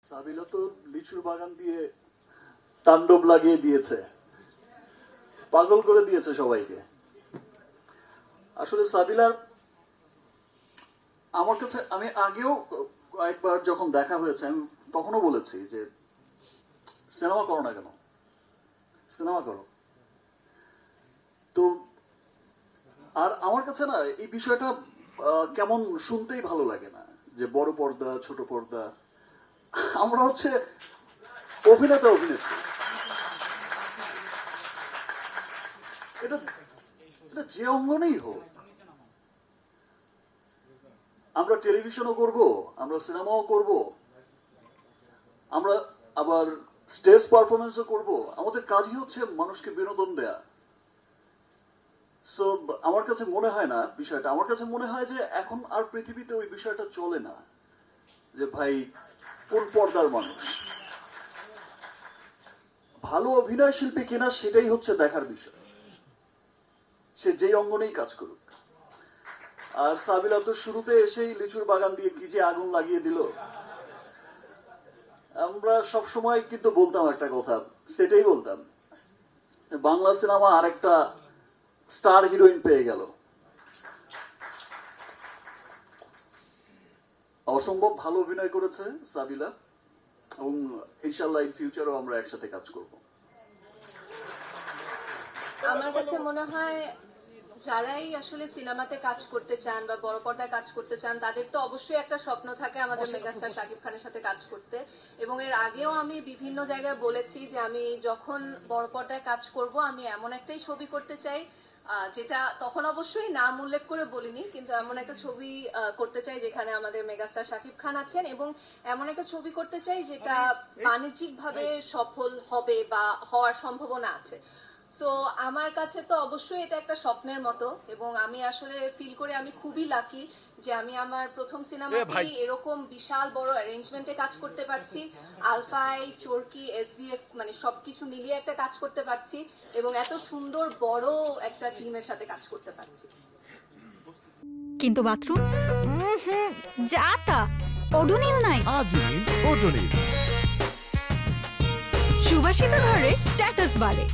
সাবিলা তো লিচুর বাগান দিয়ে তাণ্ডব লাগিয়ে দিয়েছে, পাগল করে দিয়েছে সবাইকে। আসলে সাবিলার আমার কাছে, আমি আগেও কয়েকবার যখন দেখা হয়েছে আমি তখনও বলেছি যে সিনেমা করো না কেন, সিনেমা করো। তো আর আমার কাছে না এই বিষয়টা কেমন শুনতেই ভালো লাগে না যে বড় পর্দা ছোট পর্দা। আমরা হচ্ছে অভিনেতা অভিনেত্রী, এটা এটা যে অঙ্গনেই হোক। আমরা টেলিভিশনও করব, আমরা সিনেমাও করব, আমরা আবার স্টেজ পারফরমেন্সও করব। আমাদের কাজই হচ্ছে মানুষকে বিনোদন দেয়া। সো আমার কাছে মনে হয় না বিষয়টা, আমার কাছে মনে হয় যে এখন আর পৃথিবীতে ওই বিষয়টা চলে না যে ভাই কোন পর্দার মানুষ ভালো অভিনয় শিল্পী কিনা সেটাই হচ্ছে দেখার বিষয়, সে যেই অঙ্গনেই কাজ করুক। আর সাবিলা তো শুরুতে এসেই লিচুর বাগান দিয়ে কি যে আগুন লাগিয়ে দিল। আমরা সব সময় কিন্তু বলতাম একটা কথা, সেটাই বলতাম, বাংলা সিনেমা আরেকটা স্টার হিরোইন পেয়ে গেল। অসম্ভব ভালো অভিনয় করেছে সাবিলা, এবং ইনশাআল্লাহ ইন ফিউচারও আমরা একসাথে কাজ করব। আমার কাছে মনে হয় যারাই আসলে সিনেমাতে কাজ করতে চান বা বড় পর্দায় কাজ করতে চান তাদের তো অবশ্যই একটা স্বপ্ন থাকে আমাদের মেগাস্টার শাকিব খানের সাথে কাজ করতে। এবং এর আগেও আমি বিভিন্ন জায়গায় বলেছি যে আমি যখন বড় পর্দায় কাজ করব আমি এমন একটাই ছবি করতে চাই, যেটা তখন অবশ্যই নাম উল্লেখ করে বলিনি, কিন্তু এমন একটা ছবি করতে চাই যেখানে আমাদের মেগাস্টার শাকিব খান আছেন, এবং এমন একটা ছবি করতে চাই যেটা বাণিজ্যিকভাবে সফল হবে বা হওয়ার সম্ভাবনা আছে। সো আমার কাছে তো অবশ্যই এটা একটা স্বপ্নের মতো, এবং আমি আসলে ফিল করে আমি খুবই লাকি যে আমি আমার প্রথম সিনেমাতেই এরকম বিশাল বড় অ্যারেঞ্জমেন্টে কাজ করতে পারছি, আলফাই চরকি এসবিএফ মানে সবকিছু মিলিয়ে একটা কাজ করতে পারছি, এবং এত সুন্দর বড় একটা টিমের সাথে কাজ করতে পারছি। কিন্তু বাথরুম যা তা ওডোনিল নাই। আজই নিন ওডোনিল। সুবাসিত ঘরে স্ট্যাটাস বাড়ে।